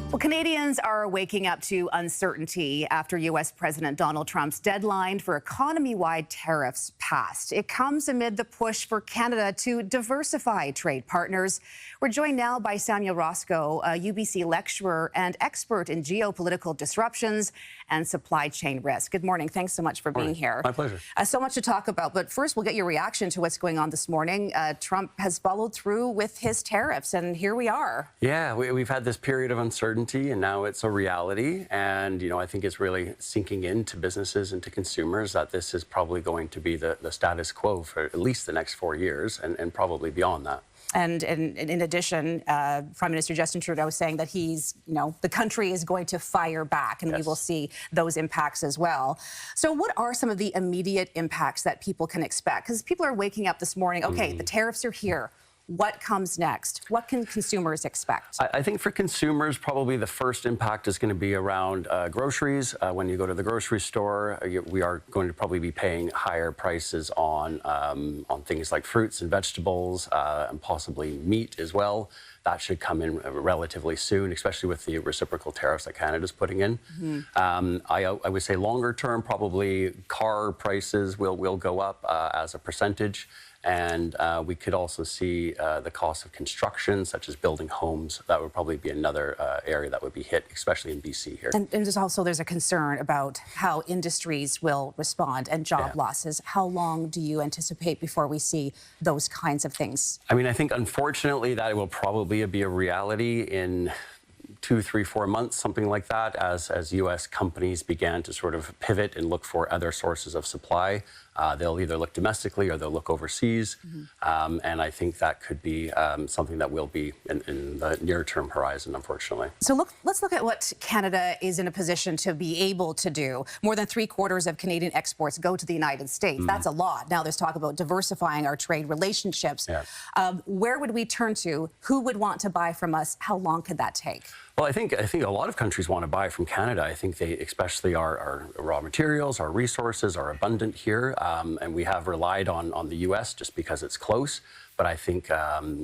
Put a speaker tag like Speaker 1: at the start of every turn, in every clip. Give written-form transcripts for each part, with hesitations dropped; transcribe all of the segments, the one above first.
Speaker 1: Well, Canadians are waking up to uncertainty after U.S. President Donald Trump's deadline for economy-wide tariffs passed. It comes amid the push for Canada to diversify trade partners. We're joined now by Samuel Roscoe, a UBC lecturer and expert in geopolitical disruptions and supply chain risk. Good morning. Thanks so much for being here.
Speaker 2: My pleasure.
Speaker 1: So much to talk about, but first we'll get your reaction to what's going on this morning. Trump has followed through with his tariffs, and here we are.
Speaker 2: Yeah, we've had this period of uncertainty, and now it's a reality. And, I think it's really sinking into businesses and to consumers that this is probably going to be the status quo for at least the next 4 years and probably beyond that.
Speaker 1: And in addition, Prime Minister Justin Trudeau is saying that the country is going to fire back, and
Speaker 2: Yes.
Speaker 1: we will see those impacts as well. So what are some of the immediate impacts that people can expect? Because people are waking up this morning, okay, the tariffs are here. What comes next? What can consumers expect?
Speaker 2: I think for consumers, probably the first impact is going to be around groceries. When you go to the grocery store, we are going to probably be paying higher prices on things like fruits and vegetables and possibly meat as well. That should come in relatively soon, especially with the reciprocal tariffs that Canada's putting in. I would say longer term, probably car prices will go up as a percentage. And we could also see the cost of construction, such as building homes. That would probably be another area that would be hit, especially in BC here.
Speaker 1: And there's a concern about how industries will respond and job losses. How long do you anticipate before we see those kinds of things?
Speaker 2: I mean, I think unfortunately that will probably be a reality in 2, 3, 4 months, something like that, as U.S. companies began to sort of pivot and look for other sources of supply. They'll either look domestically or they'll look overseas. And I think that could be something that will be in the near-term horizon, unfortunately.
Speaker 1: So let's look at what Canada is in a position to be able to do. More than 3/4 of Canadian exports go to the United States. That's a lot. Now there's talk about diversifying our trade relationships. Where would we turn to? Who would want to buy from us? How long could that take?
Speaker 2: Well, I think a lot of countries want to buy from Canada. I think they, especially our raw materials, our resources are abundant here, and we have relied on the U.S. just because it's close. But I think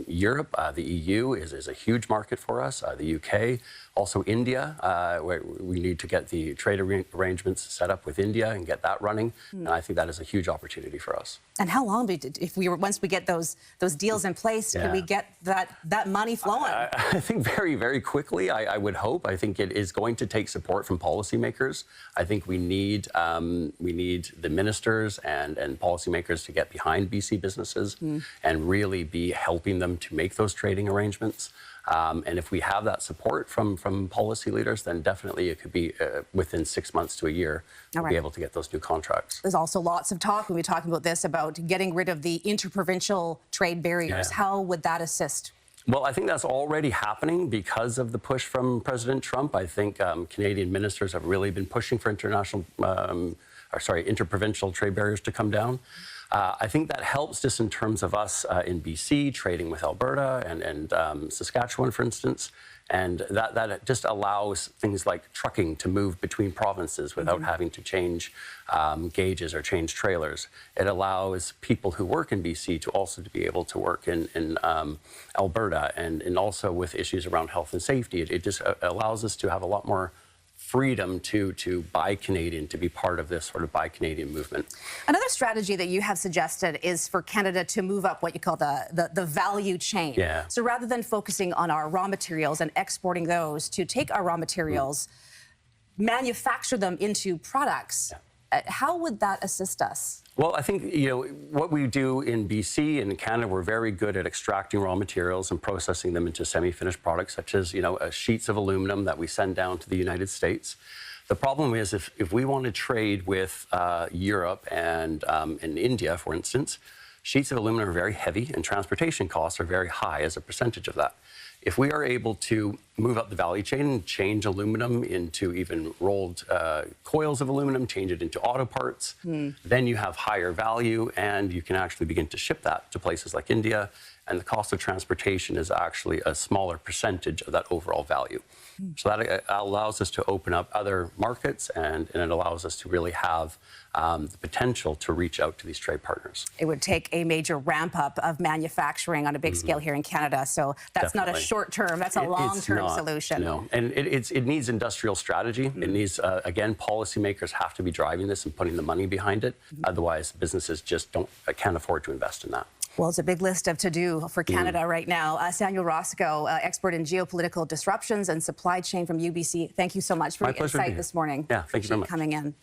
Speaker 2: Europe, the EU, is a huge market for us. The UK, also India, where we need to get the trade arrangements set up with India and get that running. And I think that is a huge opportunity for us.
Speaker 1: And how long, once we get those deals in place, can we get that money flowing?
Speaker 2: I think very, very quickly, I would hope. I think it is going to take support from policymakers. I think we need the ministers and policymakers to get behind BC businesses and really be helping them to make those trading arrangements. And if we have that support from policy leaders, then definitely it could be within 6 months to a year to be able to get those new contracts.
Speaker 1: There's also lots of talk, when we're talking about this, about getting rid of the interprovincial trade barriers. How would that assist?
Speaker 2: Well, I think that's already happening because of the push from President Trump. I think Canadian ministers have really been pushing for interprovincial trade barriers to come down. I think that helps just in terms of us in BC trading with Alberta and Saskatchewan, for instance. And that just allows things like trucking to move between provinces without having to change gauges or change trailers. It allows people who work in BC to also to be able to work in Alberta and also with issues around health and safety. It just allows us to have a lot more freedom to buy Canadian, to be part of this sort of buy Canadian movement.
Speaker 1: Another strategy that you have suggested is for Canada to move up what you call the value chain. So rather than focusing on our raw materials and exporting those, to take our raw materials, manufacture them into products. How would that assist us?
Speaker 2: Well, I think, what we do in BC and in Canada, we're very good at extracting raw materials and processing them into semi-finished products, such as, sheets of aluminum that we send down to the United States. The problem is if we want to trade with Europe and India, for instance, sheets of aluminum are very heavy and transportation costs are very high as a percentage of that. If we are able to move up the value chain and change aluminum into even rolled coils of aluminum, change it into auto parts, then you have higher value and you can actually begin to ship that to places like India. And the cost of transportation is actually a smaller percentage of that overall value. So that allows us to open up other markets and it allows us to really have the potential to reach out to these trade partners.
Speaker 1: It would take a major ramp up of manufacturing on a big scale here in Canada. So that's not a short term, that's a long term short-term solution.
Speaker 2: No, and it needs industrial strategy. It needs, again, policymakers have to be driving this and putting the money behind it. Otherwise, businesses just can't afford to invest in that.
Speaker 1: Well, it's a big list of to-do for Canada right now. Samuel Roscoe, expert in geopolitical disruptions and supply chain from UBC, thank you so much for your insight this morning.
Speaker 2: Yeah, thank you very much.
Speaker 1: Coming in.